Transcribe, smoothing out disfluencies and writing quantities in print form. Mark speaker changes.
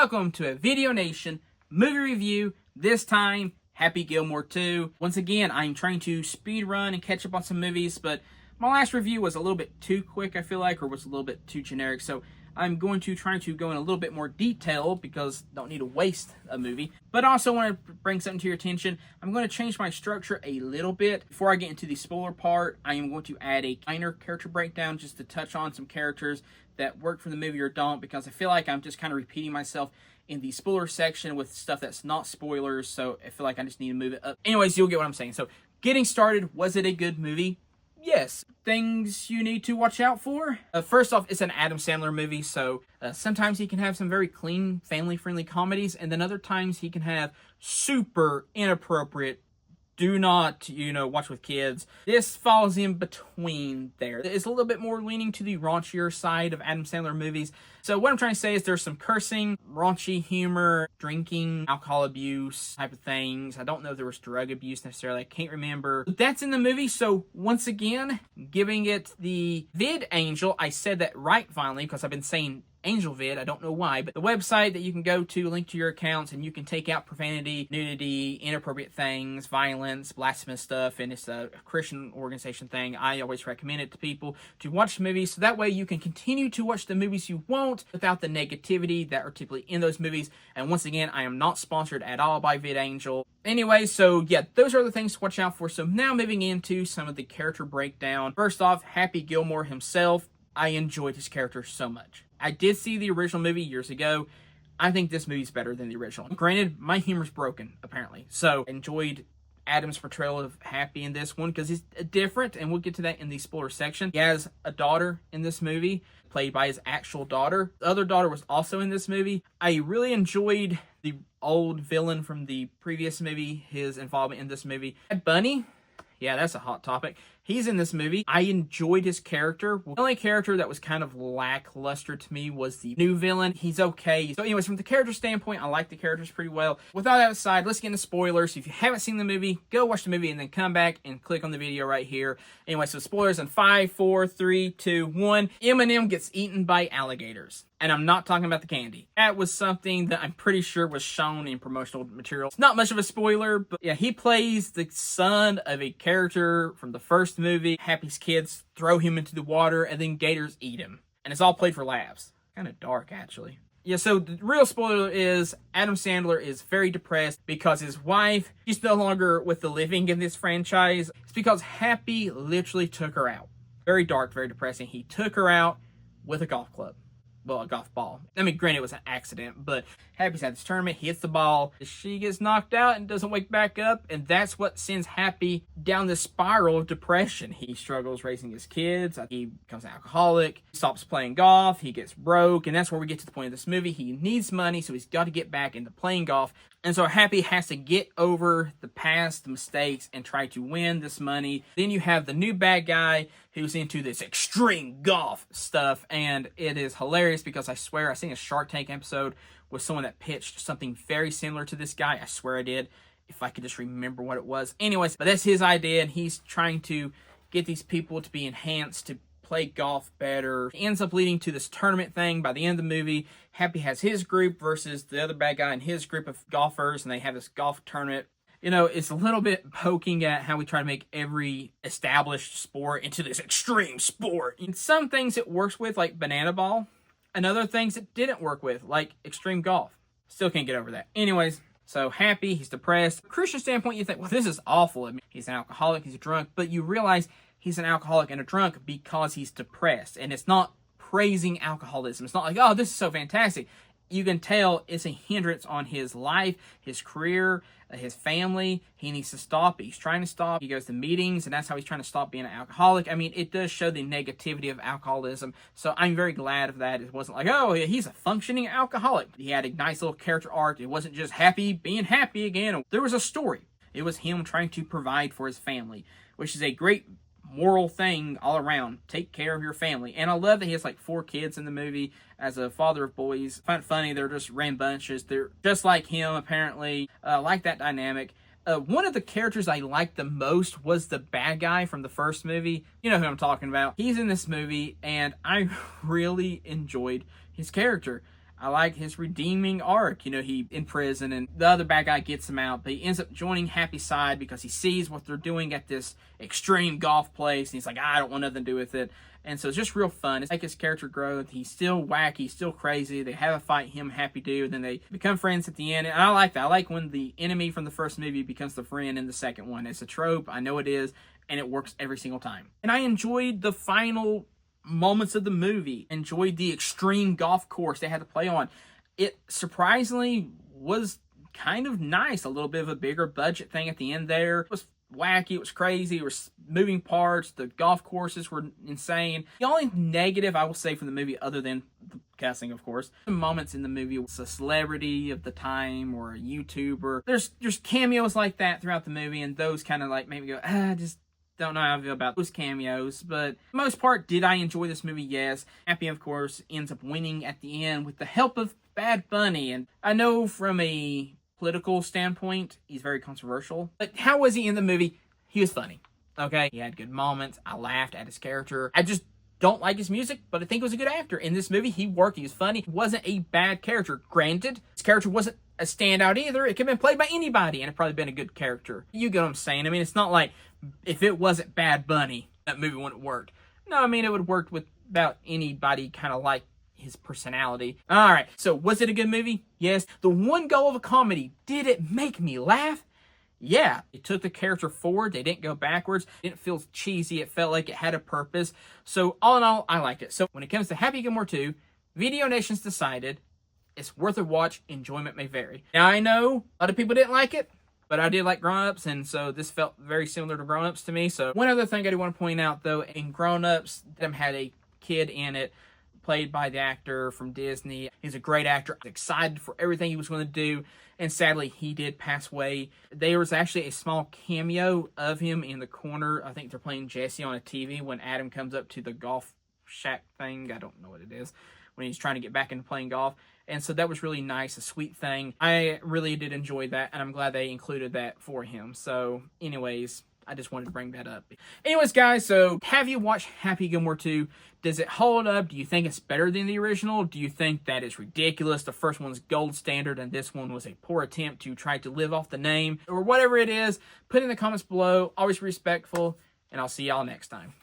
Speaker 1: welcome to a Video Nation movie review. This time, Happy Gilmore 2. Once again, I'm trying to speed run and catch up on some movies, but my last review was a little bit too quick, I feel like, or was a little bit too generic, so I'm going to try to go in a little bit more detail because I don't need to waste a movie. But I also want to bring something to your attention. I'm going to change my structure a little bit. Before I get into the spoiler part, I am going to add a minor character breakdown just to touch on some characters that work for the movie or don't, because I feel like I'm just kind of repeating myself in the spoiler section with stuff that's not spoilers, so I feel like I just need to move it up. Anyways, you'll get what I'm saying. So, getting started, was it a good movie? Yes. Things you need to watch out for? First off, it's an Adam Sandler movie, so sometimes he can have some very clean, family-friendly comedies, and then other times he can have super inappropriate, do not, watch with kids. This falls in between there. It's a little bit more leaning to the raunchier side of Adam Sandler movies. So what I'm trying to say is there's some cursing, raunchy humor, drinking, alcohol abuse type of things. I don't know if there was drug abuse necessarily. I can't remember. But that's in the movie. So once again, giving it the Vid Angel. I said that right finally because I've been saying Angel Vid, I don't know why, but the website that you can go to, link to your accounts, and you can take out profanity, nudity, inappropriate things, violence, blasphemous stuff, and it's a Christian organization thing. I always recommend it to people to watch movies, so that way you can continue to watch the movies you want without the negativity that are typically in those movies. And once again, I am not sponsored at all by VidAngel. Anyway, so yeah, those are the things to watch out for. So now moving into some of the character breakdown. First off, Happy Gilmore himself. I enjoyed his character so much. I did see the original movie years ago. I think this movie's better than the original. Granted, my humor's broken, apparently. So, enjoyed Adam's portrayal of Happy in this one because he's different, and we'll get to that in the spoiler section. He has a daughter in this movie, played by his actual daughter. The other daughter was also in this movie. I really enjoyed the old villain from the previous movie, his involvement in this movie. Bad Bunny. Yeah, that's a hot topic. He's in this movie. I enjoyed his character. The only character that was kind of lackluster to me was the new villain. He's okay. So anyways, from the character standpoint, I like the characters pretty well. With all that aside, let's get into spoilers. If you haven't seen the movie, go watch the movie and then come back and click on the video right here. Anyway, so spoilers in 5, 4, 3, 2, 1. Eminem gets eaten by alligators. And I'm not talking about the candy. That was something that I'm pretty sure was shown in promotional material. It's not much of a spoiler, but yeah, he plays the son of a character from the first movie. Happy's kids throw him into the water, and then gators eat him. And it's all played for laughs. Kind of dark, actually. Yeah, so the real spoiler is Adam Sandler is very depressed because his wife, she's no longer with the living in this franchise. It's because Happy literally took her out. Very dark, very depressing. He took her out with a golf club. Well, a golf ball. I mean, granted, it was an accident, but Happy's at this tournament, he hits the ball, she gets knocked out and doesn't wake back up, and that's what sends Happy down this spiral of depression. He struggles raising his kids, he becomes an alcoholic, he stops playing golf, he gets broke, and that's where we get to the point of this movie. He needs money, so he's got to get back into playing golf, and so Happy has to get over the past mistakes and try to win this money. Then you have the new bad guy who's into this extreme golf stuff, and it is hilarious because I swear I seen a Shark Tank episode with someone that pitched something very similar to this guy. I swear I did, if I could just remember what it was. Anyways, but that's his idea, and he's trying to get these people to be enhanced to play golf better. It ends up leading to this tournament thing. By the end of the movie, Happy has his group versus the other bad guy and his group of golfers, and they have this golf tournament. It's a little bit poking at how we try to make every established sport into this extreme sport. And some things it works with, like banana ball, and other things it didn't work with, like extreme golf. Still can't get over that. Anyways, so Happy, he's depressed. From a Christian standpoint, you think, well, this is awful. I mean, he's an alcoholic, he's a drunk, but you realize he's an alcoholic and a drunk because he's depressed. And it's not praising alcoholism. It's not like, oh, this is so fantastic. You can tell it's a hindrance on his life, his career, his family. He needs to stop. He's trying to stop. He goes to meetings, and that's how he's trying to stop being an alcoholic. I mean, it does show the negativity of alcoholism, so I'm very glad of that. It wasn't like, oh, he's a functioning alcoholic. He had a nice little character arc. It wasn't just Happy being happy again. There was a story. It was him trying to provide for his family, which is a great moral thing all around. Take care of your family. And I love that he has like 4 kids in the movie as a father of boys. I find it funny, they're just rambunctious. They're just like him, apparently. Like that dynamic. One of the characters I liked the most was the bad guy from the first movie. You know who I'm talking about. He's in this movie, and I really enjoyed his character. I like his redeeming arc. You know, he in prison and the other bad guy gets him out, but he ends up joining Happy's side because he sees what they're doing at this extreme golf place, and he's like, I don't want nothing to do with it. And so it's just real fun. It's like his character growth. He's still wacky, still crazy. They have a fight, him, Happy do, and then they become friends at the end. And I like that. I like when the enemy from the first movie becomes the friend in the second one. It's a trope. I know it is, and it works every single time. And I enjoyed the final moments of the movie. Enjoyed the extreme golf course they had to play on. It surprisingly was kind of nice. A little bit of a bigger budget thing at the end there. It was wacky, it was crazy, there was moving parts, the golf courses were insane. The only negative I will say from the movie, other than the casting, of course, the moments in the movie was a celebrity of the time or a YouTuber. There's cameos like that throughout the movie, and those kind of like make me go, I just don't know how I feel about those cameos. But for the most part, did I enjoy this movie? Yes. Happy, of course, ends up winning at the end with the help of Bad Bunny. And I know from a political standpoint, he's very controversial. But how was he in the movie? He was funny. Okay? He had good moments. I laughed at his character. I just don't like his music, but I think he was a good actor. In this movie, he worked. He was funny. He wasn't a bad character. Granted, his character wasn't a standout either. It could have been played by anybody, and it probably been a good character. You get what I'm saying? I mean, it's not like if it wasn't Bad Bunny, that movie wouldn't work. No, I mean, it would have worked with about anybody kind of like his personality. All right, so was it a good movie? Yes. The one goal of a comedy, did it make me laugh? Yeah. It took the character forward. They didn't go backwards. It didn't feel cheesy. It felt like it had a purpose. So all in all, I liked it. So when it comes to Happy Gilmore 2, Video Nation's decided it's worth a watch. Enjoyment may vary. Now, I know a lot of people didn't like it, but I did like Grown Ups, and so this felt very similar to Grown Ups to me. So one other thing I do want to point out, though, in Grown Ups, them had a kid in it, played by the actor from Disney. He's a great actor. I was excited for everything he was going to do, and sadly, he did pass away. There was actually a small cameo of him in the corner. I think they're playing Jesse on a TV when Adam comes up to the golf shack thing. I don't know what it is. When he's trying to get back into playing golf. And so that was really nice, a sweet thing. I really did enjoy that, and I'm glad they included that for him. So anyways, I just wanted to bring that up. Anyways, guys, so have you watched Happy Gilmore 2? Does it hold up? Do you think it's better than the original? Do you think that it's ridiculous? The first one's gold standard and this one was a poor attempt to try to live off the name? Or whatever it is, put in the comments below. Always respectful, and I'll see y'all next time.